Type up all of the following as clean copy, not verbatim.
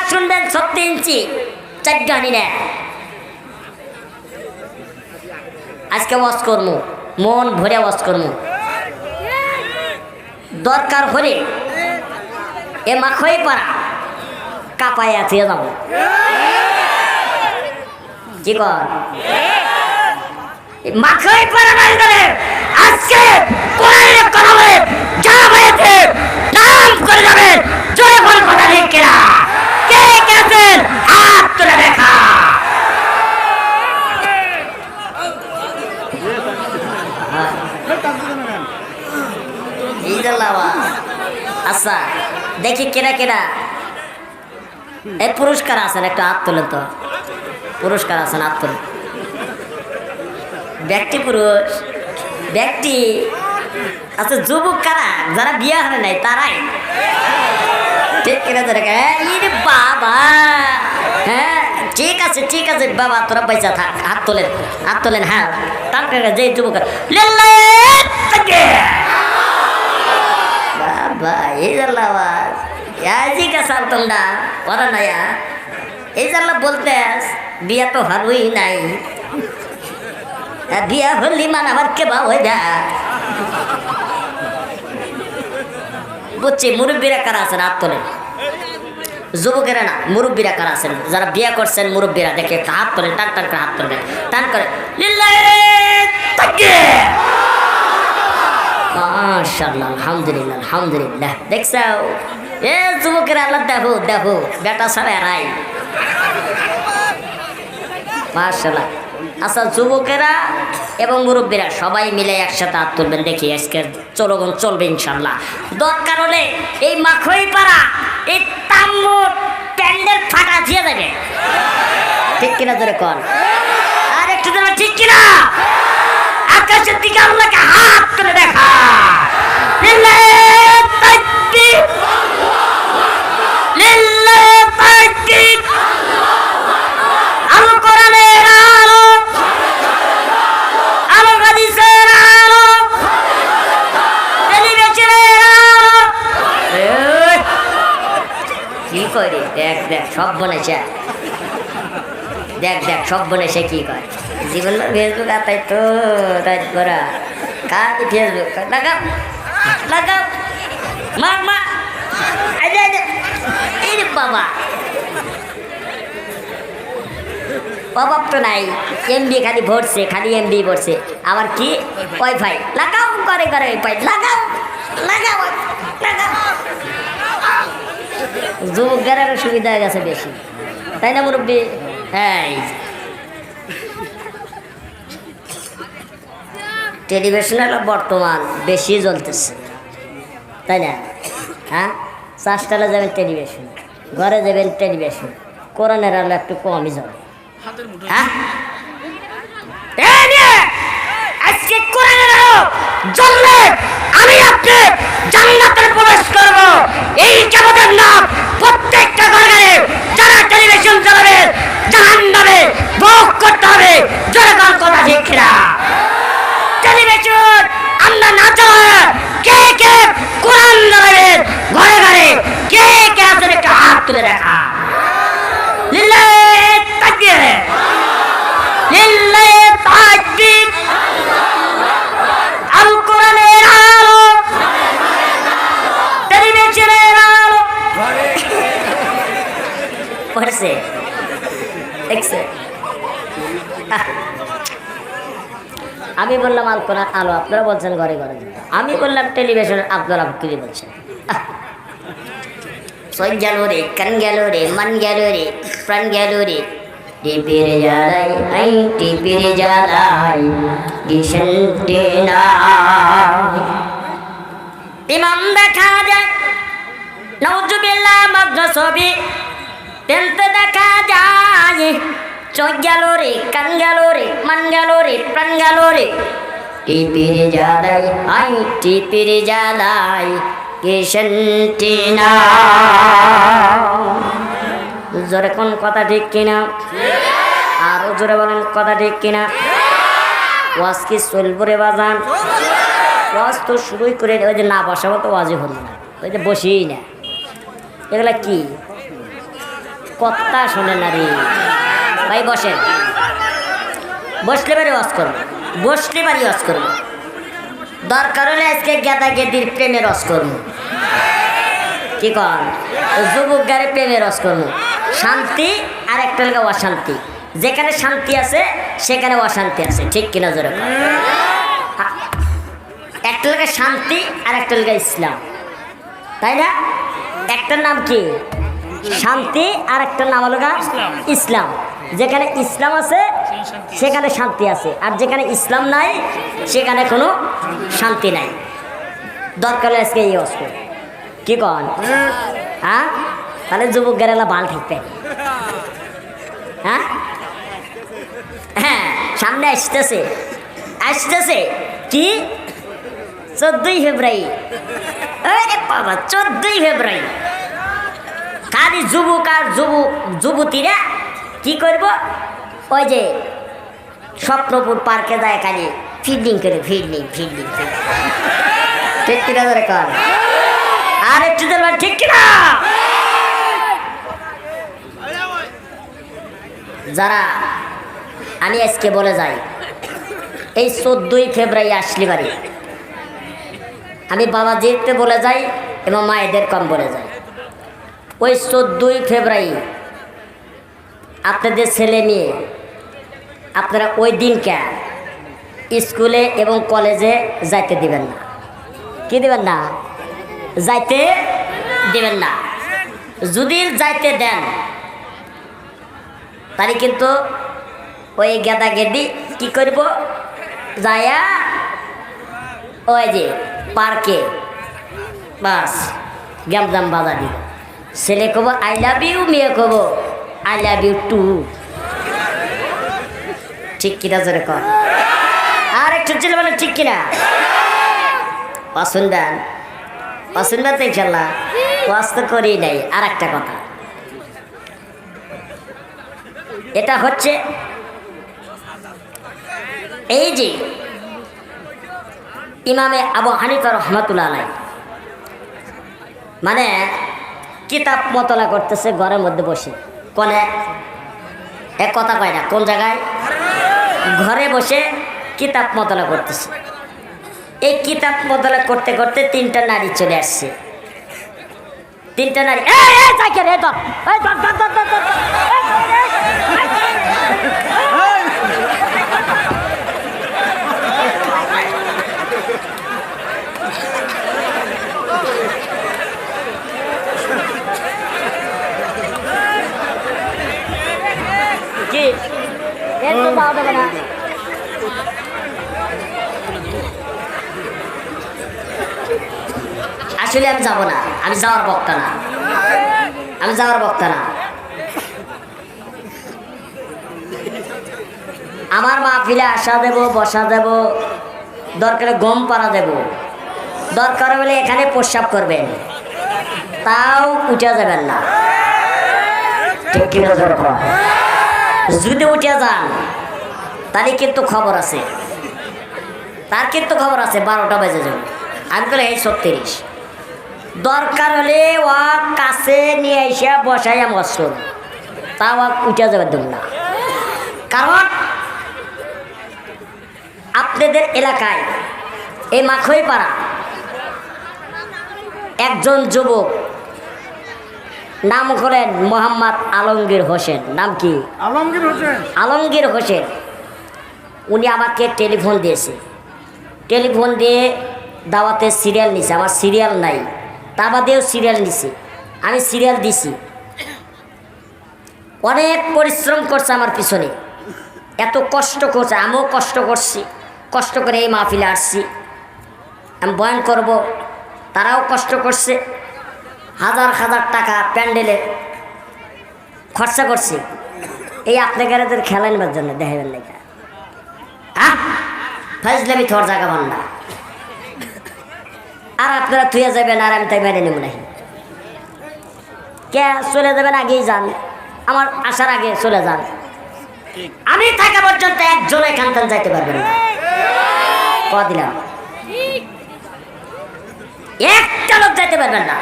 শুনবেন 36 ইঞ্চি 4 গানি না আজকে ওয়াজ করবো মন ভরে ওয়াজ করবো দরকার হলে এ মাখই পারা কাপাইয়া দিয়ে যাব কি কর মাখই পারা নাই করে আজকে কোরআনের কথা বলে যা হয়েছে নাম করে যাবে জোরে বল কথা ঠিক কিনা কে গেছেন হাত তুলে দেখা আচ্ছা দেখি কেনা কেনা এই পুরস্কার আছেন একটা হাত তোলেন তো পুরস্কার আছেন হাত তোলেন ব্যক্তি পুরুষ ব্যক্তি আচ্ছা যুবক কারা যারা বিয়ে হয় নাই তারাই ঠিক কিনা বাবা হ্যাঁ ঠিক আছে বাবা তোরা পয়সা থাক হাত তোলেন হ্যাঁ তার যে যুবক বাবা এই জাল্লাবাজ আজি কা সাল তোমরা ওরা নয়া এই জাল্লা বলতে বিয়া তো হরই নাই বিয়া হলি মান আবার কে বা হয়ে যা বুঝছি মুরব্বীরা কারা আছেন হাত তোলেন যুবকেরা না মুরব্বীরা কারা আছেন যারা বিয়া করছেন মুরব্বীরা দেখে হাত তোলেন টান টান করে হাত তোলেন টান করে মাশাআল্লাহ আলহামদুলিল্লাহ আলহামদুলিল্লাহ দেখছো এ যুবকেরা আল্লাহ দেখো দেখো বেটা সারা রাই মাশাআল্লাহ আচ্ছা যুবকেরা এবং মুরব্বীরা সবাই মিলে একসাথে হাত তুলবেন দেখি আজকে চলগন চলবে ইনশাল্লাহ দরকার হলে এই মাখই পাড়া এই তাম্মুর প্যান্ডেল ফাটা দিয়ে যাবে ঠিক কিনা ধরে কন আর একটু ধরে ঠিক কিনা আকাশের দিকে আল্লাহকে হাত তুলে দেখা লিল্লাহি তাকবীর লিল্লাহি তাকবীর আল কোরআনের আলো আল হাদিসের আলো টেলিভিশনের আলো কি করে দেখ সব বলেছে দেখ সব বলেছে কি কয় জীবন ফেসবুক আতাই তো রাত করা কাজ ফেসবুক লাগাও মা এই বাবা অভাব তো নাই এমবি খালি ভরছে খালি এমবি ভরছে আবার কি ওয়াইফাই লাগাও করে ওয়াইফাই লাগাও যুবকের সুবিধা হয়ে গেছে বেশি তাই না মুরব্বী হ্যাঁ টেলিভিশনের বর্তমান বেশি জ্বলতেছে তাই না হ্যাঁ চাষটালে যাবেন টেলিভিশন ঘরে যাবেন টেলিভিশন কোরআনের আলো একটু কমই যাবে হ্যাঁ আজকে কোরআনের আলো জ্বললে আমি আপনি জান্নাতে প্রবেশ করব এই জগতের নাম প্রত্যেকটা ঘরে যারা টেলিভিশন চালাবে জাহান্নামে ভোগ করতে হবে জনগণ কথা ঠিক না টেলিভিশন আমরা না চালাবে কে কোরআন চালাবে ঘরে কে আছে একটা হাত তুলে দেখা লিল্লাহি তাকবীর লিল্লাহি তাকবীর আল কোরআনের আলো টেলিভিশনের আলো পড়ছে দেখছে আমি বললাম আল কোরআন আলো আপনারা বলছেন ঘরে আমি বললাম টেলিভিশন আপনারা কি বলছেন সই গেল রে কান গেল রে মন গেল রে প্রাণ গেল রে টিপির জ্বালাই গিসন্তে না ইমাম দেখা যায় নাউজুবিল্লাহ মগ্ন ছবি তেলতে দেখা যায় চোখ গেল রে কান গেল রে মন গেল রে প্রাণ গেল রে টিপির জ্বালাই গিসন্তে না জোরে কোন কথা ঠিক কিনা আরো জোরে বলেন কথা ঠিক কিনা ওয়াজ কি চলবো রে বাজান ওয়াজ তো শুরুই করে ওই যে না বসাবো তো ওয়াজই হলো না ওই যে বসিই না এগুলা কি কথা শোনে না রে ভাই। বসেন, বসলে বাড়ি ওয়াজ করবো, বসলে বাড়ি ওয়াজ করবো। দরকার হলে আজকে গেদা গেদির প্রেমের রস করবো। কি কন? যুবক গারে প্রেমের রস করবো। শান্তি আর একটা লেগে অশান্তি। যেখানে শান্তি আছে সেখানে অশান্তি আছে, ঠিক কিনা জোরে? একটা লেগে শান্তি আর একটা লেগে ইসলাম, তাই না? একটার নাম কি শান্তি আর একটার নাম হলো ইসলাম। যেখানে ইসলাম আছে সেখানে শান্তি আছে, আর যেখানে ইসলাম নাই সেখানে কোনো শান্তি নাই। দরকার হলে আজকে এই অস্ত্র। কি কন? হ্যাঁ, তাহলে যুবক গেরেলা বাল ঠিকবে। হ্যাঁ হ্যাঁ, সামনে আসতেছে, আসতেছে কি 14ই ফেব্রুয়ারি। বাবা, 14ই ফেব্রুয়ারি খালি যুবক আর যুবতীরা কি করব? ওই যে স্বপ্নপুর পার্কে যায় খালি ফিল্ডিং করে, ফিল্ডিং। ঠিক কিনা ধরে কর? আর একটু ঠিক কিনা? যারা আমি আজকে বলে যাই, এই 14ই ফেব্রুয়ারি আসলি বাড়ি আমি বাবাজিকে বলে যাই এবং মায়েদের কম বলে যাই। ওই 14ই ফেব্রুয়ারি আপনাদের ছেলে মেয়ে আপনারা ওই দিনকে স্কুলে এবং কলেজে যাইতে দিবেন না। কি দিবেন না? যাইতে দিবেন না। যদি যাইতে দেন তাহলে কিন্তু ওই গেদা গেদি কি করব, যায়া ওই যে পার্কে বাস গ্যামজাম বাজা দিব। ছেলে কব আই লাভ ইউ, মেয়ে কব আই লাভ ইউ টু। ঠিক কিনা জোরে কর? আর একটু ছেলে বলে ঠিক কিনা? পছন্দ তো ইনশাল্লাহ ওয়াজ তো করি নাই। আর একটা কথা, এটা হচ্ছে এই যে ইমামে আবু হানিফা রহমাতুল্লাহ আলাইহি মানে কিতাব মতলা করতেছে ঘরের মধ্যে বসে। কোনে এক কথা কয় না, কোন জায়গায়? ঘরে বসে কিতাব মতলা করতেছে। এই কিতাব মতলা করতে করতে 3টা নারী চলে আসছে। 3টা নারী কি একটু দাও দেবে না? আসলে আমি যাব না, আমি যাওয়ার বক্তা না, আমি যাওয়ার বক্তা না। আমার মাহফিলে আসা দেব, বসা দেব, দরকারে গম পাড়া দেব, দরকার হলে এখানে প্রস্রাব করবেন, তাও উঠে যাবেন না। ঠিক কিনা? যদি উঠে যান তাহলে কিন্তু খবর আছে, তার কিন্তু খবর আছে 12টা বেজে যাবে। আমি বলে এই 36 দরকার হলে ও কাছে নিয়ে এসে বসাইয়া মশরুম, তাও উঠে যাবে দেব না। কারণ আপনাদের এলাকায় এই মাখইপাড়া একজন যুবক নাম করেন মোহাম্মদ আলমগীর হোসেন। নাম কি? আলমগীর হোসেন। উনি আমাকে টেলিফোন দিয়েছে, টেলিফোন দিয়ে দাওয়াতে সিরিয়াল নিছে। আমার সিরিয়াল নাই, তা বাদেও সিরিয়াল নিছে, আমি সিরিয়াল দিছি। অনেক পরিশ্রম করছে আমার পিছনে, এত কষ্ট করছে, আমিও কষ্ট করছি। কষ্ট করে এই মাহফিলে আসছি, আমি বয়ান করব, তারাও কষ্ট করছে। হাজার হাজার টাকা প্যান্ডেলে খরচা করছি এই আপনাদের খেলা নেবার জন্য, দেখাবেন না ফাজলামি থর জায়গা বান্না। আর আপনারা থুয়ে যাবেন আর আমি তাই মেনে নেব নাকি? কে চলে যাবেন? আগেই যান, আমার আসার আগে চলে যান। আমি থাকা পর্যন্ত একজন এখান থেকে যাইতে পারবেন না। দিলাম একটা লোক যাইতে পারবেন না।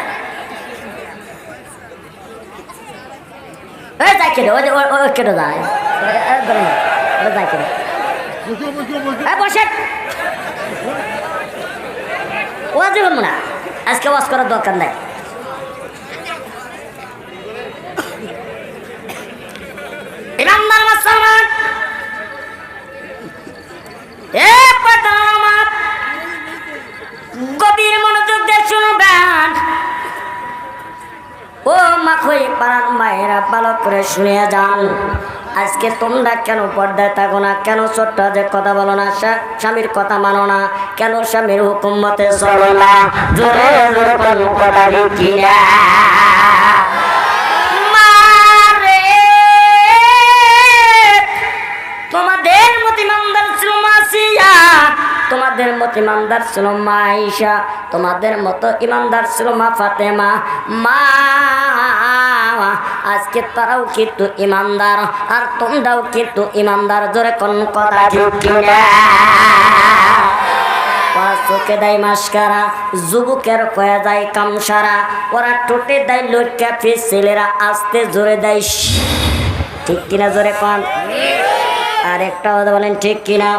যাই কেটে ওই কেটে যায় যাই কেটে বসে ওয়াজ করবো না আজকে ওয়াজ করার দরকার নাই ইমানদার মুসলমান গভীর মনোযোগ দিয়ে শুনবেন ও মাখই পাড়ার মায়েরা ভালো করে শুনে যান আজকে তোমরা কেন পর্দায় থাকো না কেন ছোট্ট যে কথা বলো না স্বামীর কথা মানো না কেন স্বামীর হুকুম মতে চলো না জোরে জোরে কথা লিখি না তোমাদের মত ইমানদার ছিল মাসিয়া তোমাদের মত ইমানদার ছিল মা আয়েশা তোমাদের মতো ইমানদার ছিল মা ফাতেমা মা আজকে তারাও কিন্তু ইমানদার আর তোমরাও কিন্তু ইমানদার জোরে কোন কথা ঠিক না ওরা চোখে দেয় মাস্কারা যুবকের কয়ে দেয় কামসারা ওরা ঠোঁটে দেয় লটকা ফিস ছেলেরা আস্তে জোরে দেয় ঠিক কিনা জোরে কোন আর একটা কথা বলেন ঠিক কিনা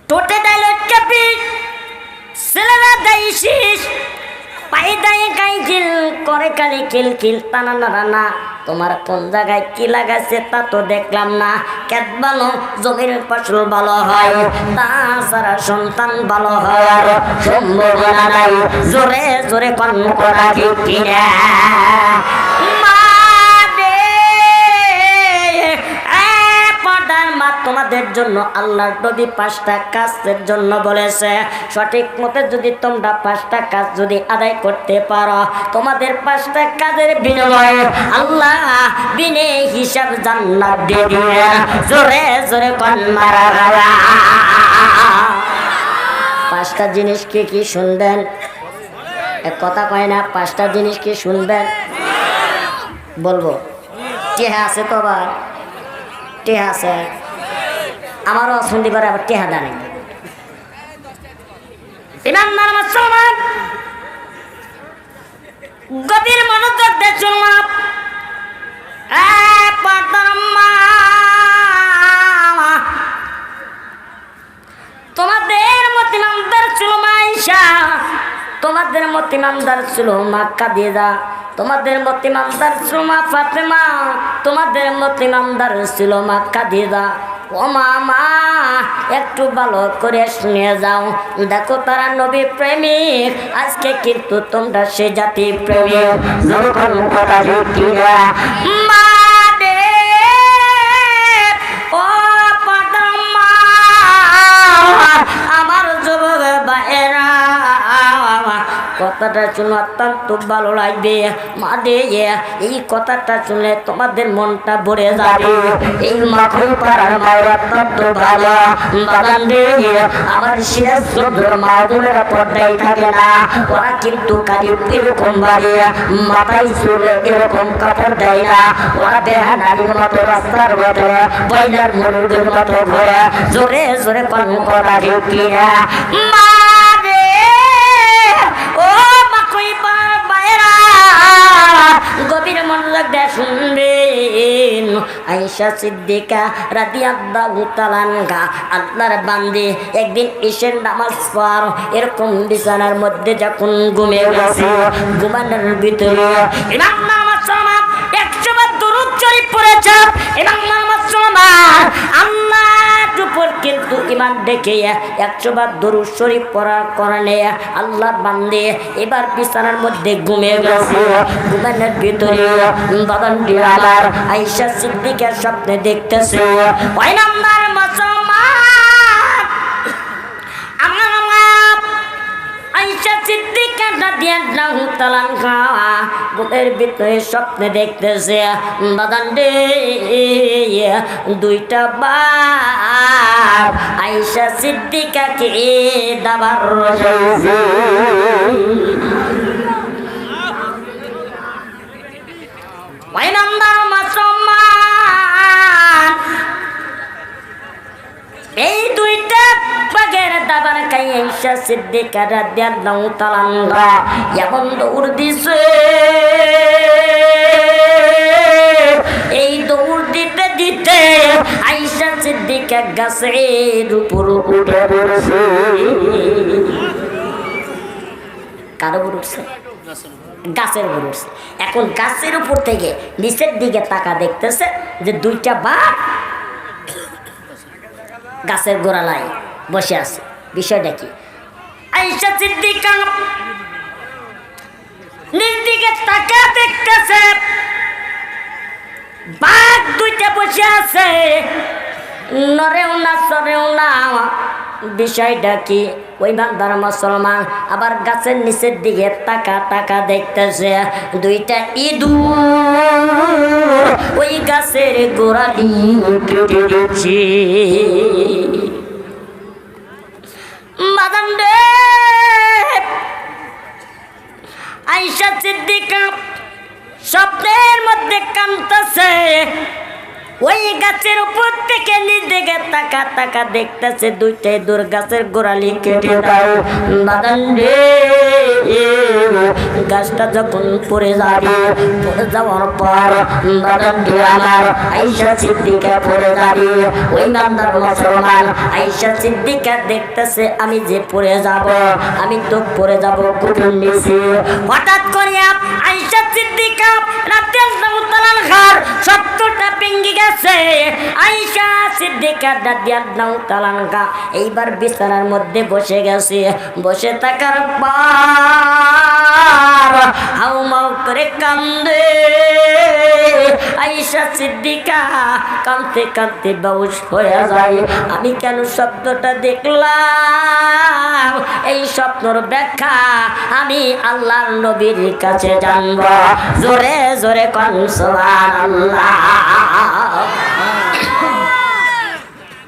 টোটে দেয় লটকা ফিস ছেলেরা দেয় শীষ পাই দেয় গাই খিল করে কালি কিল কিল টানা নাড়ানা তোমার কোন জায়গায় কি লাগাছে তা তো দেখলাম না খেত ভালো জমির ফসল ভালো হয় তাছাড়া সন্তান ভালো হওয়ার সম্ভাবনা নাই জোরে জোরে কর্ম করা ঠিক কিনা তোমাদের জন্য আল্লাহর নবী 5টা কাজের জন্য বলেছে সঠিক মতে যদি তোমরা 5টা কাজ যদি আদায় করতে পারো তোমাদের 5টা কাজের বিনিময়ে আল্লাহ বিনে হিসাব জান্নাত দিয়ে দিবে জোরে জোরে কোন মারহাবা 5টা জিনিস কি শুনবেন এক কথা কয় না 5টা জিনিস কি শুনবেন বলবো কে আছে তো বা কে আছে আমারও শুনতে পারে আবার টেহা জানে ইমানদার মুসলমান গভীর মনোযোগ দিয়ে শুনলাম তোমাদের মত ইমানদার ছিল মা আয়েশা তোমাদের মত ইমানদার ছিল মা খাদিজা তোমাদের মত ইমানদার ছিল মা ফাতেমা তোমাদের মত ইমানদার ছিল মা খাদিজা ও মামা একটু ভালো করে শুনে যাও দেখো তারা নবী প্রেমিক আজকে কিন্তু তোমরা সে জাতি প্রেমিক মা দে ও পাদাম্মা আমার যুবক ভাইরা কথাটা শুনে অত্যন্ত ভালো লাগবে মা দে এই কথাটা শুনলে তোমাদের মনটা ভরে যাবে এই মাখন পাড়ার মায়ের অত্যন্ত ভালো বাগান দিয়ে আমার শেষ সুন্দর মাদুরের পর্দায় থাকে না ওরা কিন্তু কালি এরকম বাড়ি মাথায় চুলে এরকম কাপড় দেয় না ওরা বেহানারির মতো রাস্তার ভেতরে বয়লার মুরগির মতো ঘোরে জোরে জোরে কর্ম করা ঢুকি মা ও মাকই বাইরা গভীর মনোযোগ দিয়ে শুনবেন আয়েশা সিদ্দিকা রাদিয়াল্লাহু তাআলা আনহা আল্লাহর বান্দী একদিন ঈশার নামাজ পড় এরকম বিছানার মধ্যে যখন ঘুমিয়ে গেছে ঘুমানোর ভিতরে ইমাম নামাজ সালাম 100 বার দরুদ শরীফ পড়েছে ইমাম নামাজ সালাম আল্লাহ উপর কিন্তু ইমান দেখে 100 বার দরুদ শরীফ পড়ার কারণে আল্লাহর বান্দী এবার বিছানার মধ্যে ঘুমিয়ে গেছে ঘুমানোর ভিতরে বাদান দিয়ালার আয়েশা সিদ্দিকার স্বপ্নে দেখতেছে ওই নাম্বার মুসলমান আমার আয়েশা সিদ্দিকা রাদিয়াল্লাহু তাআলা আনহা ঘুমের ভিতরে স্বপ্নে দেখতেছে বাদান দে 2টা বার আয়েশা সিদ্দিকাকে দাবার রয়েছে ওয়াইনান্দার মুসলমান এই 2টা বাগের দাবার খাই আয়েশা সিদ্দিকা রাদিয়াল্লাহু তাআলা আনহা এমন দৌড় দিছে দিকে গাছের উপর উঠে পড়ছে। কার উপর উঠছে? গাছের উপর উঠছে। এখন গাছের উপর থেকে নিচের দিকে তাকা দেখতেছে যে দুইটা বাঘ গাছের গোড়ালায় বসে আছে। বিষয়টা কি? আয়েশা সিদ্দিকা নিচ দিকে তাকা দেখতেছে বাঘ দুইটা বসে আছে, নরেও না সরেও না। বিষয়টা কি? ওই বান্দার মুসলমান আবার গাছের নিচের দিকে তাকা তাকা দেখতেছে দুইটা ইঁদুর ওই গাছের গোড়ালি কেটে দিচ্ছে। বাদাম রে, আয়েশা সিদ্দিকা স্বপ্নের মধ্যে কাঁদতেছে। ওই গাছের উপর থেকে নিচ দিকে তাকা তাকা দেখতেছে দুইটা ইঁদুর গাছের গোড়ালি কেটে দাও। বাদাম রে, গাছটা যখন পড়ে যাবে, পড়ে যাওয়ার পর বাদাম রে আমার আয়েশা সিদ্দিকা পড়ে যাবে। ওই বান্দার মুসলমান আয়েশা সিদ্দিকা দেখতেছে আমি যে পড়ে যাব, আমি তো পড়ে যাব কুকুর নিচে। হঠাৎ করে আয়েশা সিদ্দিকা রাদিয়াল্লাহু তাআলা আনহার সত্যটা ভেঙে গেছে। আয়েশা সিদ্দিকা রাদিয়াল্লাহু তাআলা আনহা এইবার বিছানার মধ্যে বসে গেছে। বসে থাকার পর হাউমাউ করে কান্দে। আয়েশা সিদ্দিকা কাঁদতে কাঁদতে বেহুশ হয়ে যায়। আমি কেন স্বপ্নটা দেখলাম? এই স্বপ্নর ব্যাখ্যা আমি আল্লাহর নবীর কাছে জানব। জোরে জোরে কোন সুবহানাল্লাহ।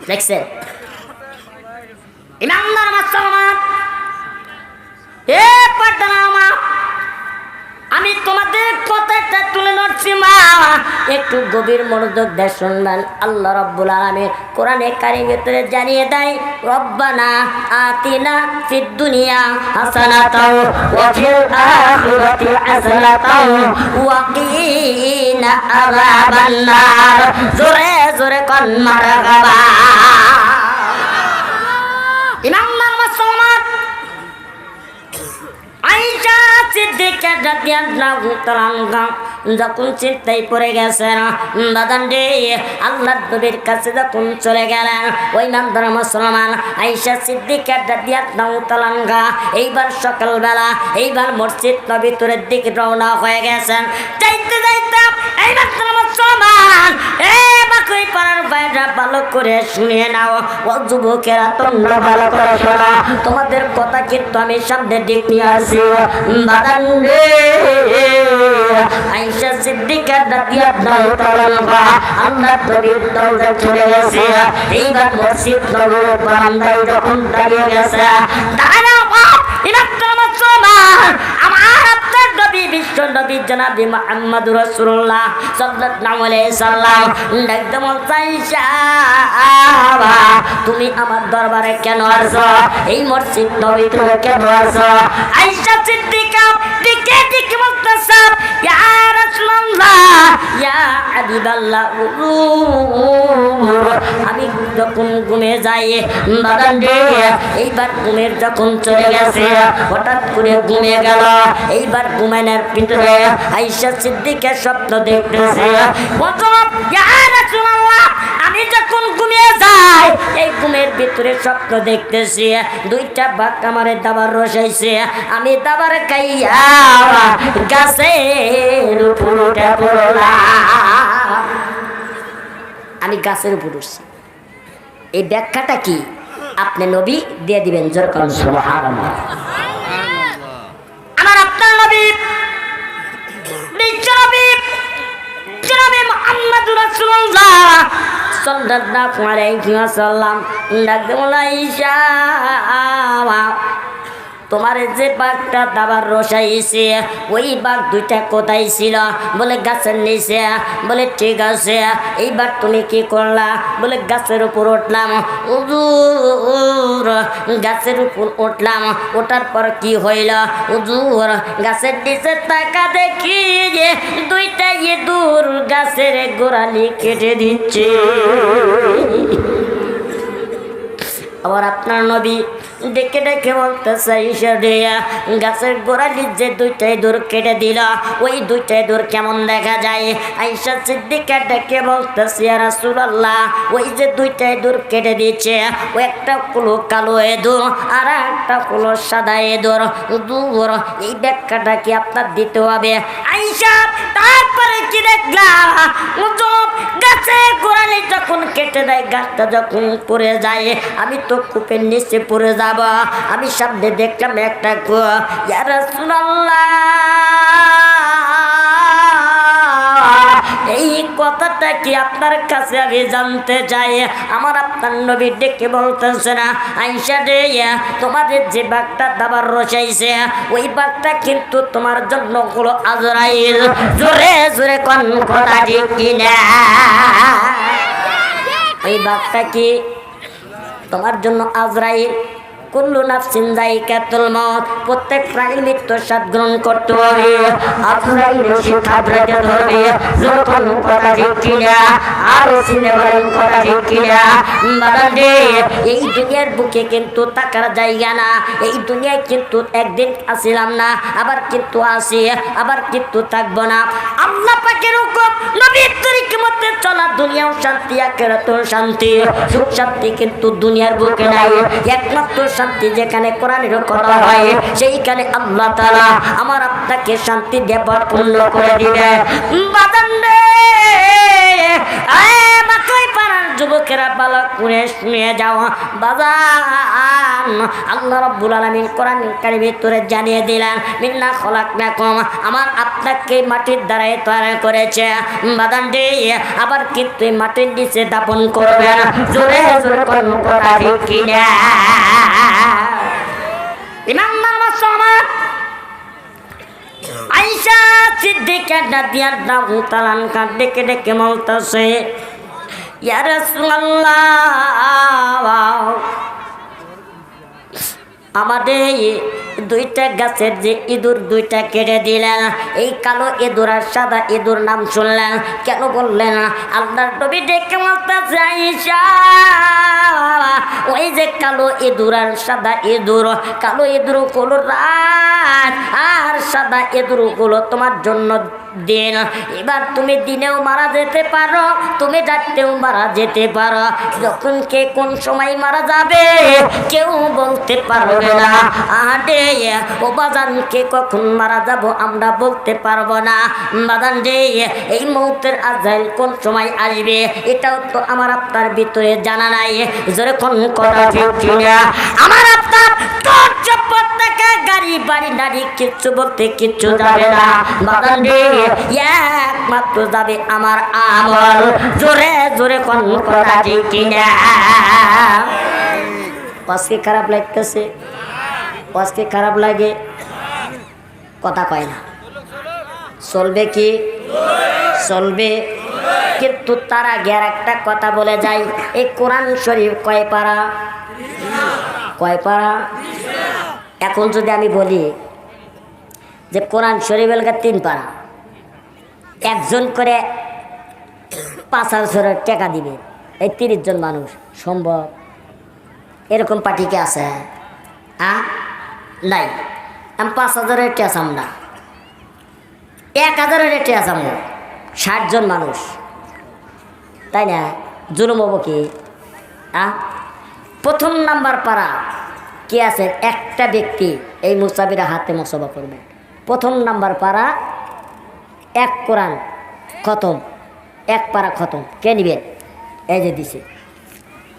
দেখছেন ইমানদার মুসলমান, এ পাটনা মা, আমি তোমাদের কথাটা তুলে ধরছি মা, একটু গভীর মনোযোগ দিয়ে শুনবেন। আল্লাহ রাব্বুল আলামিন কোরআনে কারীমের ভিতরে জানিয়ে দেয়, রব্বানা আতিনা ফিদ দুনিয়া হাসানাতাও ওয়া ফিল আখিরাতি হাসানাতাও ওয়া কিনা আযাবান নার। জোরে জোরে কোন মারহাবা। ইমানদার মুসলমান, আয়েশা সিদ্দিকা রাদিয়াল্লাহু তাআলা আনহা যখন চিন্তায় পড়ে গেছেন, বাদান রে আল্লাহর নবীর কাছে যখন চলে গেলেন, ওই নামদার মুসলমান আয়েশা সিদ্দিকা রাদিয়াল্লাহু তাআলা আনহা এইবার সকালবেলা এইবার মসজিদ নববীর দিকে রওনা হয়ে গেছেন। যাইতে যাইতে এই নামদার মুসলমান, এ বাকুই পাড়ার বাইরা ভালো করে শুনিয়ে নাও। ও যুবকেরা তোমরা ভালো করে শোনো, তোমাদের কথা কিন্তু আমি সামনে দিক নিয়ে আসি। বাদান রে আয়েশা সিদ্দিকা রাদিয়াল্লাহু তাআলা আনহা আল্লাহর নবীর দরজায় চলে গেছে। এইবার মসজিদ নববীর বারান্দায় যখন দাঁড়িয়ে গেছে, দাঁড়াও ইমামটা মুসলমান, আমার আপনার নবী বিশ্ব নবী জনাবে মুহাম্মদুর রাসূলুল্লাহ সাল্লাল্লাহু আলাইহি সাল্লাম একদম আয়েশা, তুমি আমার দরবারে কেন আসো? এই মসজিদ নববী তুমি কেন আসো? আয়েশা সিদ্দিকা দিকে দিকে বলতেছে, ইয়া রাসূলুল্লাহ, ইয়া হাবিবাল্লাহ, আমি যখন ঘুমে যাই বাদান রে, এইবার ঘুমের যখন চলে গেছে, হঠাৎ করে ঘুমে গেল। এইবার ঘুমানোর ভিতরে আয়েশা সিদ্দিকা স্বপ্ন দেখতেছে, ইয়া রাসূলুল্লাহ, আমি যখন ঘুমিয়ে যাই এই ঘুমের ভিতরে স্বপ্ন দেখতেছি দুইটা বাঘ আমারে দাবার রসাইছে, আমি দাবার খাইয়া গাছের উপর উঠে পড়লাম। আমি গাছের উপর উঠছি। এই ব্যাখ্যাটা কি আপনি নবী দিয়ে দিবেন। জোর করুন সুবহানাল্লাহ। আমার আপনার নবী জনাবে মুহাম্মদুর রাসূলুল্লাহ সাল্লাল্লাহু আলাইহি ওয়াসাল্লাম ডাকতে বললেন, আয়েশা, তোমার যে বাঘটা দাবার রসাইছে ওই বাঘ দুইটা কোথায় ছিল? বলে গাছের নিচে। বলে ঠিক আছে, এইবার তুমি কি করলা? বলে গাছের উপর উঠলাম। হুজুর গাছের উপর উঠলাম, ওঠার পর কি হইল? হুজুর গাছের নিচে টাকা দেখি যে দুইটা ইঁদুর গাছের গোড়ালি কেটে দিচ্ছে। আবার আপনার নবী ডেকে ডেকে বলতেছে আয়েশা রে, গাছের গোড়ালির যে দুইটা ইঁদুর কেটে দিল ওই দুইটা ইঁদুর কেমন দেখা যায়? আয়েশা সিদ্দিকা ডেকে বলতেছে ইয়া রাসূলুল্লাহ, ওই যে দুইটা ইঁদুর কেটে দিয়েছে ওই একটা হলো কালো ইঁদুর আর একটা হলো সাদা ইঁদুর। দূর এই ব্যাখ্যাটা কি আপনার দিতে হবে? আয়েশা তারপরে কি দেখলাম, গাছে গোড়ালি যখন কেটে দেয়, গাছটা যখন পড়ে যায়, আমি তো কূপের নিচে পড়ে যাব। আমি সামনে দেখলাম একটা কূপ। ইয়া রাসূলুল্লাহ, এই কথাটা কি আপনার কাছে আমি জানতে চাই। আমার আপনার নবী ডেকে বলতেছে না আয়েশা রে, তোমাদের যে বাঘটা দাবার রসাইছে ওই বাঘটা কিন্তু তোমার জন্য হলো আজরাইল। জোরে জোরে কোন কথা ঠিক কিনা? ওই বাঘটা কি তোমার জন্য আজরাইল। কুল্লু নাফসিন যায়িকাতুল মউত, প্রত্যেক প্রাণী মৃত্যুর স্বাদ গ্রহণ করতে হবে। আজরাইল সে খাবরাতে ধরবে। যখন কথা ঠিক কিনা আর সিনেমার কথা ঠিক কিনা? বাবারে, এই দুনিয়ার বুকে কিন্তু টাকার জায়গা না। এই দুনিয়ায় কিন্তু একদিন আসিলাম না, আবার কিন্তু আসি, আবার কিন্তু থাকবো না। আল্লাহ পাকের হুকুম, নবীর তরিকা মতে চলা, দুনিয়াও শান্তি আখিরাতেও শান্তি। সুখ শান্তি কিন্তু দুনিয়ার বুকে নাই। একমাত্র শান্তি যেখানে কোরআনের কথা হয় সেইখানে আল্লাহ তাআলা আমার আপনাকে শান্তি দিয়ে পূর্ণ করে দিবে। বাদান রে, মাকই পাড়ার যুবকেরা ভালো করে শুনে যাও বাজান। আল্লাহ রাব্বুল আলামিন কোরআন কারীমের ভিতরে জানিয়ে দিলেন মিন্না খলাকনাকুম, আমার আপনাকে মাটির দ্বারাই তৈরি করেছে। বাদান রে, আবার কিন্তু মাটির নিচে দাপন করবেন। জোরে জোরে কোন কথা ঠিক কিনা? ইমাম মুসলমান আয়েশা সিদ্দিকা রাদিয়াল্লাহু তাআলা আনহা ডেকে ডেকে বলতেছে ইয়া রাসূলুল্লাহ, আমাদের দুইটা গাছের যে ইঁদুর দুইটা কেটে দিলেন, এই কালো ইঁদুর আর সাদা ইঁদুর নাম শুনলেন কেন বললেন? আল্লাহর নবী ডেকে বলতেছে আয়েশা, ওই যে কালো ইঁদুর আর সাদা ইঁদুর, কালো ইঁদুর হলো রাত আর সাদা ইঁদুর হলো তোমার জন্য দিন। এবার তুমি দিনেও মারা যেতে পারো, তুমি রাতেও মারা যেতে পারো। যখন কে কোন সময় মারা যাবে কেউ বলতে পারবে না। আরে ও বাজান, কে কখন মারা যাব আমরা বলতে পারবো না। বাজান রে, এই মৌতের আজাইল কোন সময় আসবে এটাও তো আমার আপনার ভিতরে জানা নাই। যেরকম কথা ঠিক কিনা? আমার আপনার তোর চপ্পর থেকে গাড়ি বাড়ি নারী কিচ্ছু বলতে কিচ্ছু যাবে না। বাজান রে, একমাত্র যাবে আমার আমল। জোরে জোরে কোন কথা ঠিক কিনা? আজকে খারাপ লাগতেছে, আজকে খারাপ লাগে, কথা কয় না। চলবে কি? চলবে। কিন্তু তার আগে আর একটা কথা বলে যাই, এই কোরআন শরীফ কয় পারা? কয় পারা? এখন যদি আমি বলি যে কোরআন শরীফ এলাকা 3 পারা, একজন করে 5,000 টাকা দিবে, এই 30 জন মানুষ সম্ভব? এরকম পার্টিকে আছে? নাই। আমি 5,000 টাকা চাম না, 1,000 টাকা চাম। 60 জন মানুষ, তাই না? জুলুম হবো কি? প্রথম নাম্বার পাড়া কে আছে? একটা ব্যক্তি এই মুসাফিরা হাতে মসবা করবে। প্রথম নাম্বার পাড়া 1 কোরআন খতম, 1 পারা খতম। কে নিবেন? এই যে দিছে,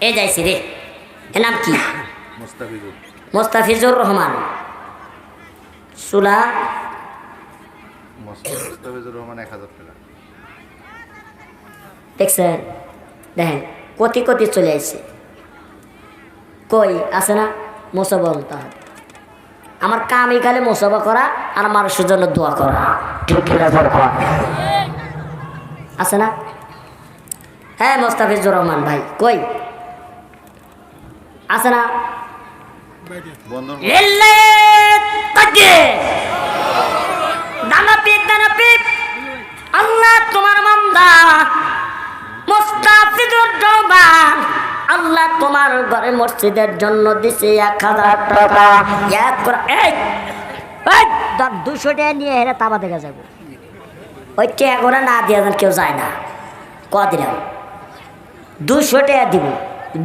এই যাইছি রে, এর নাম কি? মোস্তাফিজুর রহমান। সুলা মোস্তাফিজুর রহমান 1000 টাকা দেখছেন? দেখেন কোটি কোটি চলে আসছে। কই আছে না মোসবা? আমার কাম এখানে মোসবা করা আর মানুষের জন্য দোয়া করা, ঠিক আছে না? হ্যাঁ, মোস্তাফিজুর রহমান ভাই কই আছে না? আল্লাহ তোমার বান্দা মোস্তাফিজুর রহমান, আল্লাহ তোমার আমার ঘরে মসজিদের জন্য দিছে 1000 টাকা। এই 200 টাকা নিয়ে হেরে তাবা দেখে যাবো। ওই টাকা করে না দিয়ে কেউ যায় না। কদিলাম 200 টাকা দিব,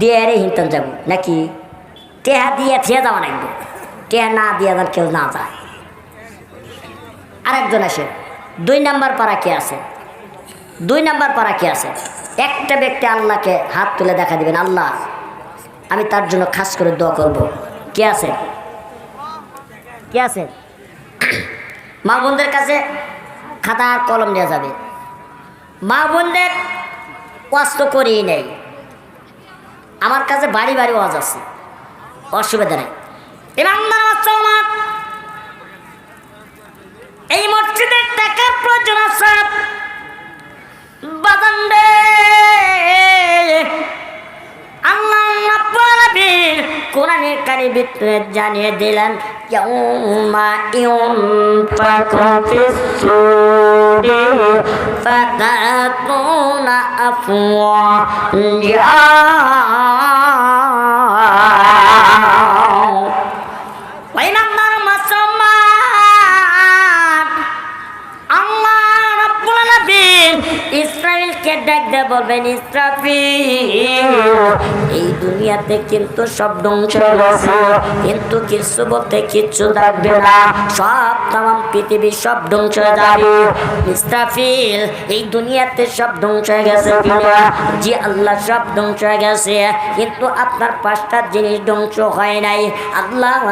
দিয়ে হেরে হিনতাম যাবো নাকি? টেহা দিয়ে থিয়ে যাওয়া লাগবে, টেহা না দিয়ে কেউ না যায়। আরেকজন আসে, 2 নাম্বার পাড়া কে আছে? 2 নাম্বার পাড়া কে আছে? একটা ব্যক্তি আল্লাহকে হাত তুলে দেখা দিবেন, আল্লাহ আমি তার জন্য খাস করে দোয়া করব। কে আছে? কে আছে? মা বোনদের কাছে খাতা আর কলম দেওয়া যাবে। মা বোনদের ওয়াজ তো করেই নেই, আমার কাছে বাড়ি বাড়ি ওয়াজ আছে, অসুবিধা নেই। এই মসজিদের টাকার প্রয়োজন আছে বাজান রে। আল্লাহ রাব্বুল আলামিন কোরআনের কারিমের ভিতরে জানিয়ে দিলেন, ইয়াউমা ইউনফাকু ফিস-সূরি ফাতাকুনা আফওয়াজা। ওই নাম্বার মুসলমান, আল্লাহ রাব্বুল আলামিন ইসরাইলকে ডাক দিয়ে বলবেন, ইসরাফিল এই দুনিয়াতে কিন্তু সব ধ্বংস হয়ে গেছে, কিন্তু কিছু বলতে কিচ্ছু থাকবে না, সব তাম পৃথিবী সব ধ্বংস হয়ে যাবে। ইসরাফিল এই দুনিয়াতে সব ধ্বংস হয়ে গেছে কিনা? জি আল্লাহ সব ধ্বংস হয়ে গেছে, কিন্তু আপনার 5টা জিনিস ধ্বংস হয় নাই। আল্লাহ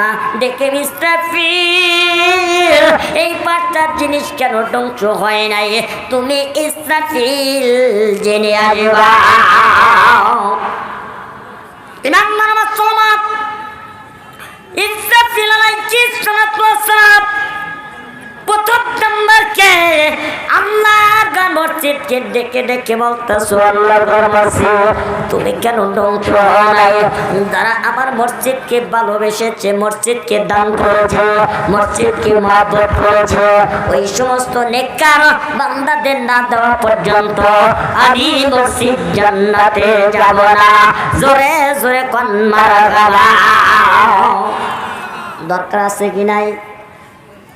দেখে ইসরাফিল এই 5টা জিনিস কেন ধ্বংস হয় নাই তুমি ইসরাফিল জেনে আসবা। ইমানদার মুসলমান, ইসরাফিল আলাইহিস সালাতু ওয়াস সালাম প্রথম নাম্বারকে আল্লাহর ঘর মসজিদকে ডেকে ডেকে বলতেছো, আল্লাহর ঘর মসজিদ তুমি কেন ধ্বংস হও নাই? যারা আমার মসজিদকে ভালোবেসেছে, মসজিদকে দান করেছে, মসজিদকে মহব্বত করেছে, ওই সমস্ত নেককার বান্দাদের না দেওয়া পর্যন্ত আমি মসজিদ জান্নাতে যাব না। জোরে জোরে কোন মারহাবা। দরকার আছে কি নাই?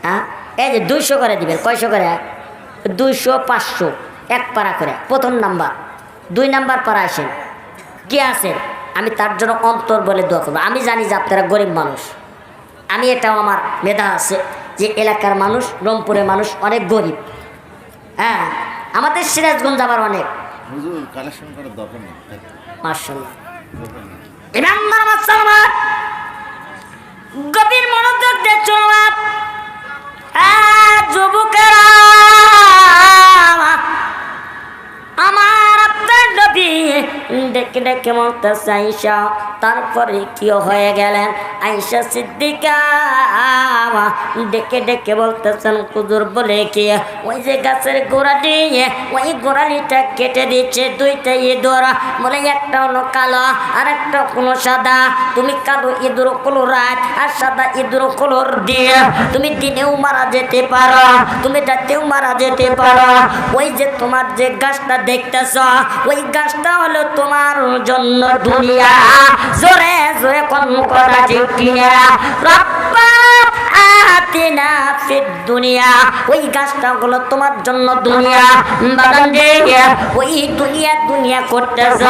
হ্যাঁ, এই যে 200 করে দিবেন। কয়শো করে? 200, 500 এক পারা করে। প্রথম নাম্বার। 2 নাম্বার পারা আসেন, কে আছেন? আমি তার জন্য অন্তর বলে দোয়া করবো। আমি জানি যে আপনারা গরিব মানুষ, আমি এটাও আমার মেধা আছে যে এলাকার মানুষ, রংপুরের মানুষ অনেক গরিব। হ্যাঁ, আমাদের সিরাজগঞ্জ আবার অনেক মাশাআল্লাহ। ইমানদার মুসলমান গভীর মনোযোগ দিয়ে চলুন। যুবকেরা, আমার আপনার নবী ডেকে ডেকে বলতেছে আয়েশা, তারপরে কি হয়ে গেলেন? আয়েশা সিদ্দিকা ডেকে ডেকে বলতেছেন, হুজুর বলে কি ওই যে গাছের গোড়াটি, ওই গোড়ালিটা কেটে দিচ্ছে 2টা ইঁদুর, বলে একটা হলো কালো আর একটা হলো সাদা। তুমি কালো ইঁদুর কলর রাত আর সাদা ইঁদুর কলর দিয়ে তুমি দিনেও মারা যেতে পারো, তুমি রাতেও মারা যেতে পারো। ওই যে তোমার যে গাছটা দেখতেছ, ওই গাছটা হলো তোমার জন্য দুনিয়া। জোরে জোরে কোন কথা ঠিক কিনা? রব্বানা আতিনা ফিদ দুনিয়া, ওই গাছটা হলো তোমার জন্য দুনিয়া। বাগান দিয়ে ওই দুনিয়া দুনিয়া করতেছ,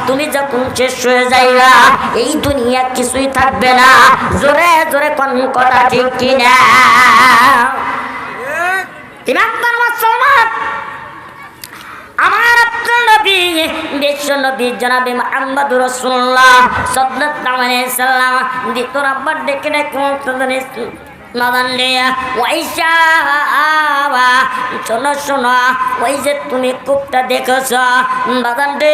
তুমি যখন শেষ হয়ে যাইবা এই দুনিয়া কিছুই থাকবে না। জোরে জোরে কোন কথা ঠিক কিনা? ইমানদার মুসলমান, আমার আপনার নবী বিশ্ব নবী জনাবে মুহাম্মদুর রাসূলুল্লাহ সাল্লাল্লাহু আলাইহি সাল্লাম দ্বিতীয় নাম্বার ডেকে ডেকে শোনো শোনো, ওই যে তুমি কূপটা দেখেছ বাগান রে,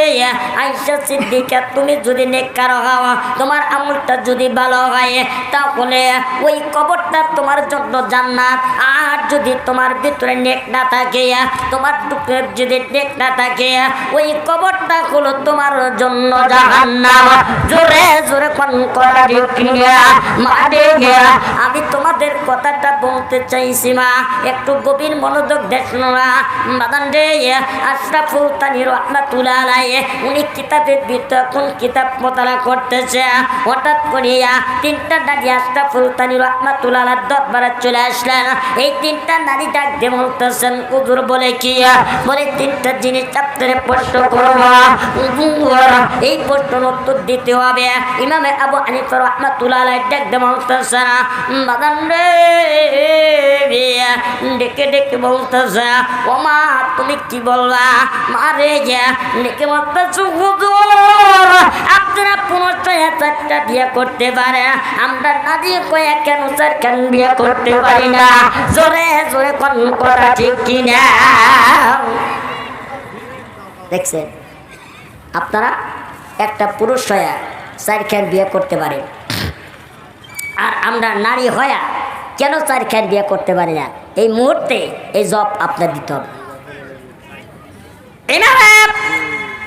আয়েশা সিদ্দিকা তুমি যদি নেককার হও, তোমার আমলটা যদি ভালো হয়, তাহলে ওই কবরটা তোমার জন্য জান্নাত। আর যদি তোমার ভিতরে নেক না থাকে, তোমার বুকের যদি নেক না থাকে, ওই কবরটা হলো তোমার জন্য জাহান্নাম। জোরে জোরে কোন করা ঠিক না? মারে আমি তোমার আপনাদের কথাটা বলতে চাইছি মা, একটু গভীর মনোযোগ দেখুন না বাদান রে। আশরাফুল থানী রাহমাতুল্লাহ আলাইহি উনি কিতাবের ভিতর কোন কিতাব মোতালা করতেছে, হঠাৎ করিয়া তিনটা নারী আশরাফুল থানী রাহমাতুল্লাহ আলাইহির দরবারে চলে আসলেন। এই তিনটা নারী ডাক দিয়ে বলতেছেন হুজুর বলে কি, বলে তিনটা জিনিস আপনাদের প্রশ্ন করব, এই প্রশ্নের উত্তর দিতে হবে। ইমামে আবু হানিফা রাহমাতুল্লাহ আলাইহি ডাক দিয়ে বলতেছেন বাদান রে, ডেকে ডেকে বলতেছে ও মা তুমি কি বলবা মারে, ডেকে বলতেছে হুজুর আপনারা 15,000টা বিয়ে করতে পারে, আমরা নারী কয়ে কেন 4 বিয়ে করতে পারি না? জোরে জোরে কোন করা ঠিক কিনা? দেখছেন আপনারা একটা পুরুষ হয়ে 4 বিয়ে করতে পারেন, আর আমরা নারী হয়া কেন 4 বিয়ে করতে পারি না? এই মুহূর্তে এই জব আপনার দিতে হবে।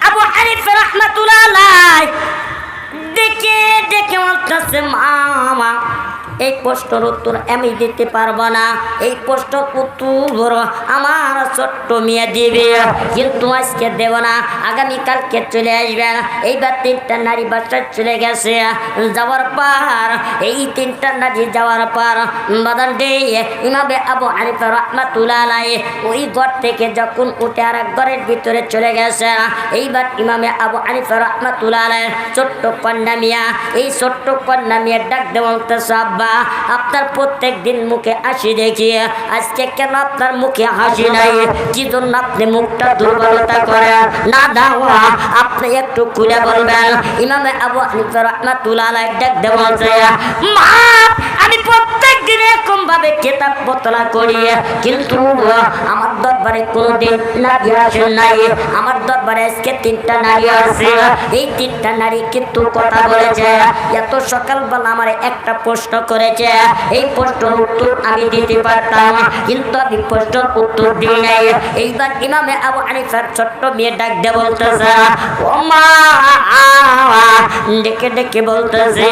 আবু হানিফা রাহমাতুল্লাহ আলাইহি দেখে দেখে বলতেছে মামা এই প্রশ্নের উত্তর আমি দিতে পারবো না, এই প্রশ্নের উত্তর আমার ছোট্ট মেয়ে দিবে, কিন্তু আজকে দেব না, আগামীকালকে চলে আসবে। এইবার তিনটা নারী বাসায় চলে গেছে, যাওয়ার পর এই তিনটা নারী যাওয়ার পর বাদান ডে ইমামে আবু হানিফা রাহমাতুল্লাহ আলাইহি ওই ঘর থেকে যখন উঠে আর এক ঘরের ভিতরে চলে গেছে, এইবার ইমামে আবু হানিফা রাহমাতুল্লাহ আলাইহি ছোট্ট কন্যা মিয়া, এই ছোট্ট কন্যা মিয়া ডাক দিয়ে বলতেছে আব্বা আপনার প্রত্যেক দিন মুখে হাসি দেখি, আজকে কেন আপনার মুখে হাসি নাই? কি জন্য আপনি মুখটা দুর্বলতা করেন না? দাওয়া আপনি একটু খুলে বলবেন। ইমামে আবু হানিফা রাহমাতুল্লাহ আলাইহি ডাক দিয়ে বলছে মা আমি প্রত্যেক দিন এরকম ভাবে কিতাব বতলা করি, কিন্তু আমার দরবারে কোনোদিন নারী আসে নাই। আমার দরবারে আজকে 3টা নারী আছে, এই 3টা নারী কিন্তু কথা বলেছে। এত সকালবেলা আমার একটা প্রশ্ন করেছে, এই প্রশ্নের উত্তর আমি দিতে পারতাম, কিন্তু আমি প্রশ্নের উত্তর দিই নাই। এইবার ইমামে আবু হানিফার ছোট্ট মেয়ে ডাক দিয়ে বলতেছে ও মা, ডেকে ডেকে বলতেছে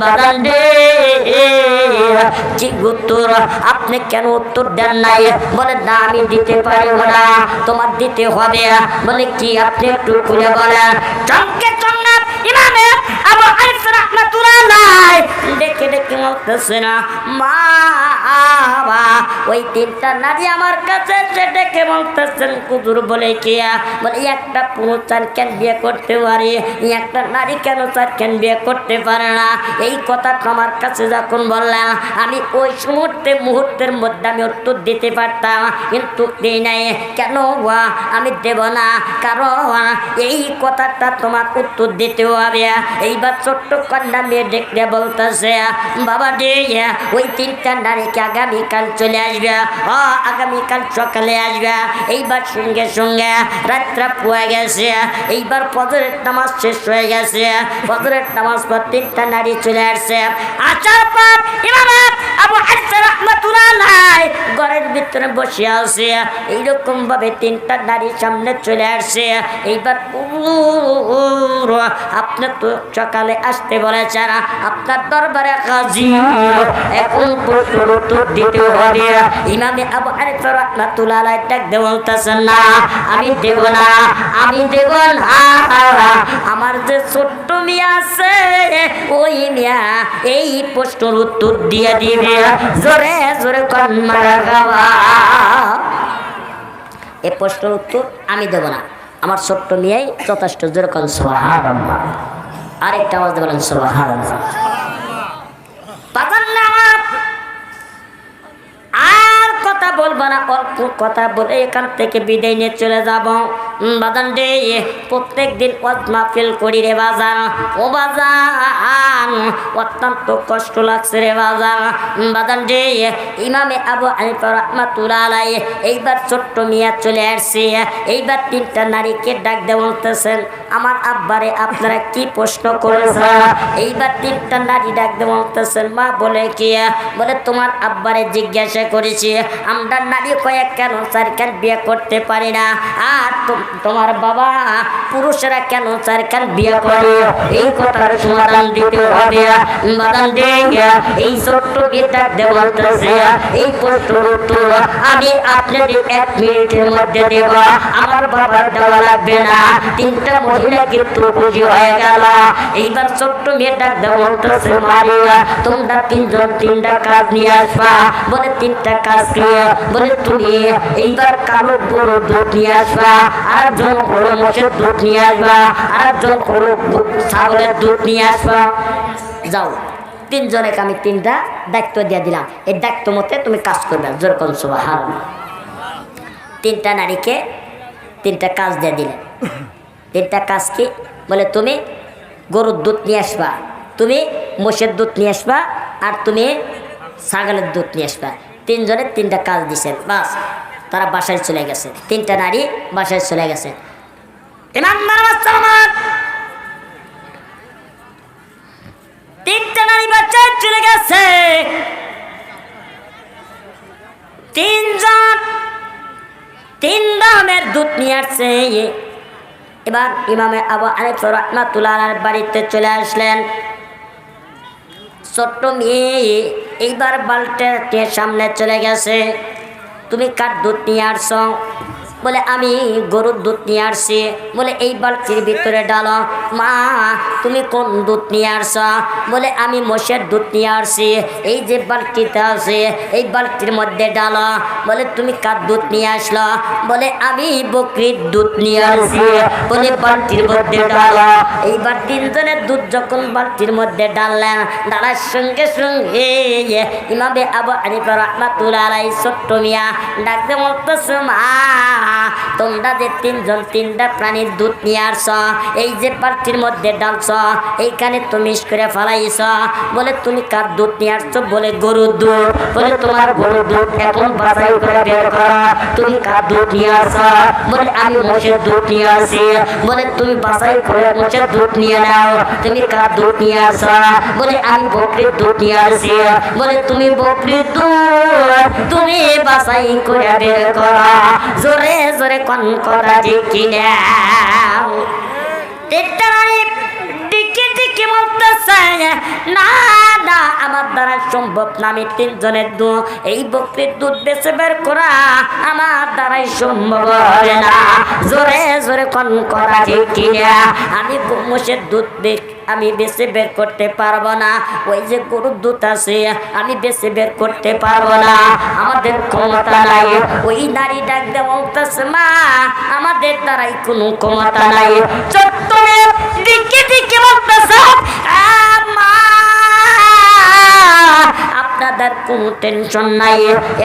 বাদান রে কি উত্তর আপনি কেন উত্তর দেন নাই? বলে না আমি দিতে পারবো না, তোমার দিতে হবে। বলে কি আপনি একটু খুলে বলেন। চমকে চমকে ইমামে আবু হানিফা রাহমাতুল্লাহ আলাইহি ডেকে ডেকে বলতেছে না মা, ওই 3টা নারী আমার কাছে এসে ডেকে বলতেছেন হুজুর বলে কি, বলে একটা পুরুষ 4 বিয়ে করতে পারে, একটা নারী কেন 4 বিয়ে করতে পারে না? এই কথা আমার কাছে যখন বললাম আমি ওই মুহূর্তের মধ্যে আমি উত্তর দিতে পারতাম, কিন্তু দিই নাই। কেন আমি দেব না? কারণ এই কথাটা তোমার উত্তর দিতে হবে। এইবার ছোট্ট কন্যা মেয়ে দেখতে বলতেছে বাবা রে ওই 3টা নারীকে আগামীকাল চলে আসবে, আগামীকাল সকালে আসবে। এইবার সঙ্গে সঙ্গে রাত্রা পুয়ে গেছে, এইবার ফজরের নামাজ শেষ হয়ে গেছে, ফজরের নামাজ পর 3টা নারী চলে আসছে। আচার পর ইমাম আবু হানিফা রাহমাতুল্লাহ আলাইহি ঘরের ভিতরে বসে আছে, এইরকম ভাবে 3টা নারী সামনে চলে আসছে। এইবার আপনি তো সকালে আসতে বলেছেন, আপনার দরবারে কাজী, এখন প্রশ্নের উত্তর দিতে হবে। ইমামে আবু হানিফা রাহমাতুল্লাহ আলাইহি ডাক দিয়ে বলতেছেন না আমি দেব না, আমি দেব না, আমার যে ছোট্ট মেয়ে আছে ওই মেয়ে এই প্রশ্নের উত্তর দিয়ে দিবে। জোরে জোরে কোন মারহাবা। এই প্রশ্নের উত্তর আমি দেব না, আমার ছোট্ট মেয়েই যথেষ্ট। জোরে কোন সুবহানাল্লাহ। আরেকটা আওয়াজ দিয়ে বলেন সুবহানাল্লাহ। আর কথা বলবো না, অল্প কথা বলে এখান থেকে বিদায় নিয়ে চলে যাব। বাজান রে প্রত্যেক দিন ওয়াজ মাহফিল করি রে বাজান, ও বাজান অত্যন্ত কষ্ট লাগছে রে বাজান। বাজান রে ইমামে আবু হানিফা রাহমাতুল্লাহ আলাইহি এইবার ছোট্ট মিয়া চলে আসছে। এইবার 3টা নারীকে ডাক দিয়ে বলতেছেন আমার আব্বারে আপনারা কি প্রশ্ন করেছেন? এইবার 3টা নারী ডাক দিয়ে বলতেছেন মা বলে কি, বলে তোমার আব্বারে জিজ্ঞাসা করেছি, আমরা নারী কয়ে কেন চারখান বিয়ে করতে পারি না, আর তোমার বাবা পুরুষেরা কেন চারখান বিয়ে করে, এই কথার সমাধান দিতে হবে। বাদান দিয়ে এই ছোট্ট বিয়েটা বলতেছে, এই প্রশ্নের উত্তর আমি আপনাদের 1 মিনিটের মধ্যে দেব, আমার বাবার দেওয়া লাগবে না। 3টা মহিলা কিন্তু খুশি হয়ে গেল। এইবার ছোট্ট মেয়েটা বলতেছে, মারিয়া তোমরা 3 জন 3টা কাজ নিয়ে আসবা। বলে 3টা কাজ কি? বলে তুমি এইবার কালো গরু দুধ নিয়ে আসবা, আরেকজন হলো মোষের দুধ নিয়ে আসবা, আরেকজন হলো ছাগলের দুধ নিয়ে আসবা। যাও, 3 জনকে আমি 3টা দায়িত্ব দিয়ে দিলাম, এই দায়িত্ব মতে তুমি কাজ করবে। যেরকম সুবহানাল্লাহ। 3টা নারীকে 3টা কাজ দিয়ে দিলেন। 3টা কাজ কি? বলে তুমি গরুর দুধ নিয়ে আসবা, তুমি মোষের দুধ নিয়ে আসবা, আর তুমি ছাগলের দুধ নিয়ে আসবা। 3 জনে 3টা কাজ দিছেন, বাস তারা বাসায় চলে গেছে। 3টা নারী বাসায় চলে গেছে। ইমানদার মুসলমান, 3টা নারী বাসায় চলে গেছে। 3 জন 3 দামের দুধ নিয়ে আসছে। এবার ইমামে আবু হানিফা রাহমাতুল্লাহ আলাইহির বাড়িতে চলে আসলেন। ছোট্ট মেয়ে এইবার বালতির সামনে চলে গেছে। তুমি কার দুধ নিয়ে আসছো? বলে আমি গরুর দুধ নিয়ে আসছি। বলে এই বালতির ভিতরে ডালো। মা তুমি কোন দুধ নিয়ে আসছো? বলে আমি মোষের দুধ নিয়ে আসছি। এই যে বালতিতে আছে এই বালতির মধ্যে ডালো। বলে তুমি কার দুধ নিয়ে আসলো? বলে আমি বকরির দুধ নিয়ে আসছি। বলে বালতির মধ্যে ডালো। এইবার 3 জনের দুধ যখন বালতির মধ্যে ডাললেন, ডালার সঙ্গে সঙ্গে ইমামে আবু হানিফা রাহমাতুল্লাহ আলাইহি ছোট্ট মিয়া ডাকতে বলতেছে, মা তোমরা যে 3 জন 3টা প্রাণীর দুধ নিয়ে আসছ, এই যে বালতির মধ্যে ডালছ, এইখানে তুমি করে ফেলাইছ। বলে তুমি কার দুধ নিয়ে আসছো? বলে গরুর দুধ। বলে তোমার গরুর দুধ এখন বাছাই করে বের করো, তুমি কার দুধ নিয়ে আসছ? বলে আমি মোষের দুধ নিয়ে আসছি। বলে তুমি বাছাই করে মোষের দুধ নিয়ে নাও, তুমি কার দুধ নিয়ে আসছ? বলে আমি বকরির দুধ নিয়ে আসছি। বলে তুমি বকরির দুধ তুমি বাছাই করে বের করো। জোরে জোরে কোন করা যে কিনা দিকে দিকে বলতেছে, না না আমার দ্বারা সম্ভব না। আমি 3 জনের দুধ এই বকরির দুধ বেছে বের করা আমার দ্বারাই সম্ভব হয় না। জোরে জোরে কোন করা যে কিনা আমি মোষের দুধ আমি বেছে বের করতে পারবো না। ওই যে গরুর দুধ আছে আমি বেছে বের করতে পারবো না, আমাদের ক্ষমতা নাই। ওই নারী ডাক দিয়ে বলতেছে, মা আমাদের দ্বারাই কোনো ক্ষমতা নাই। চত্বরে দিকে দিকে বলতেছে, মা আপনাদের কোনো টেনশন নাই,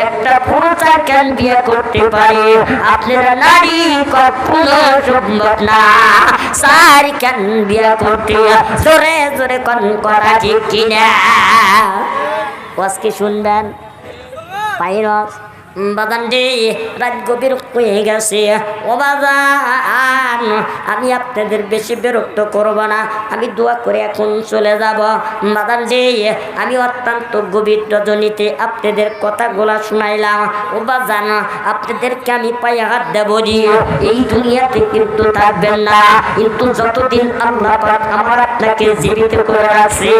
একটা পুরুষ কেন বিয়ে করতে পারে, আপনারা নারী কখনো সম্ভব না। 4 কেন বিয়ে করতে জোরে জোরে কোন করা যে কিনা কি শুনবেন পাইরস বাদান রে রাত গভীর হয়ে গেছে। ও বাজান আমি আপনাদের বেশি বিরক্ত করব না, আমি দোয়া করে এখন চলে যাব। বাদান রে আমি অত্যন্ত গভীর রজনীতে আপনাদের কথাগুলা শুনাইলাম। ও বাজান আপনাদেরকে আমি পায়ে হাত দেব যে এই দুনিয়াতে কিন্তু থাকবেন না, কিন্তু যতদিন আল্লাহ পাক আমার আপনাকে জীবিত করে রাখছে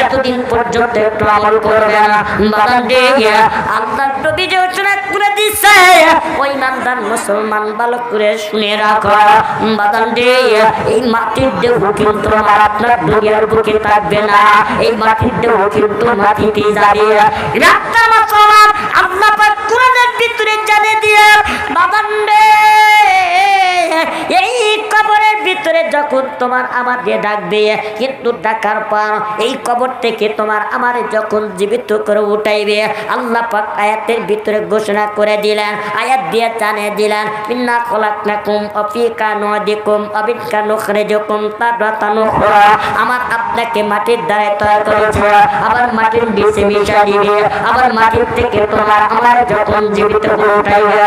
এতদিন পর্যন্ত একটু আমল করবেন। বাদান রে আল্লাহ নবী যে করে দিছে ওই ইমানদার মুসলমান ভালো করে শুনে রাখো। বাদান রে এই মাটির দেহ কিন্তু আমার আপনার দুনিয়ার বুকে থাকবে না, এই মাটির দেহ কিন্তু মাটিতে যাবে। একটা মুসলমান আল্লাহ পাক কোরআনের ভিতরে জানিয়ে দিয়ে বাদান রে এই কবরের ভিতরে যখন তোমার আমাকে ডাকবে, কিন্তু ডাকার পর এই কবর থেকে তোমার আমার যখন জীবিত করে উঠাইবে, আল্লাহ পাক আয়াতের ভিতরে ঘোষণা করে দিলেন, আয়াত দিয়ে জানিয়ে দিলেন, ইন্না খলাকনাকুম আফিকা নুদিকুম আবিকা নুখরিজুকুম তারাতান উখরা। আমার আপনাকে মাটির দ্বারা তৈরি করেছে, আবার মাটির নিচে মিশা দিবে, আবার মাটির থেকে তোমার আমার যখন জীবিত করে উঠাইবে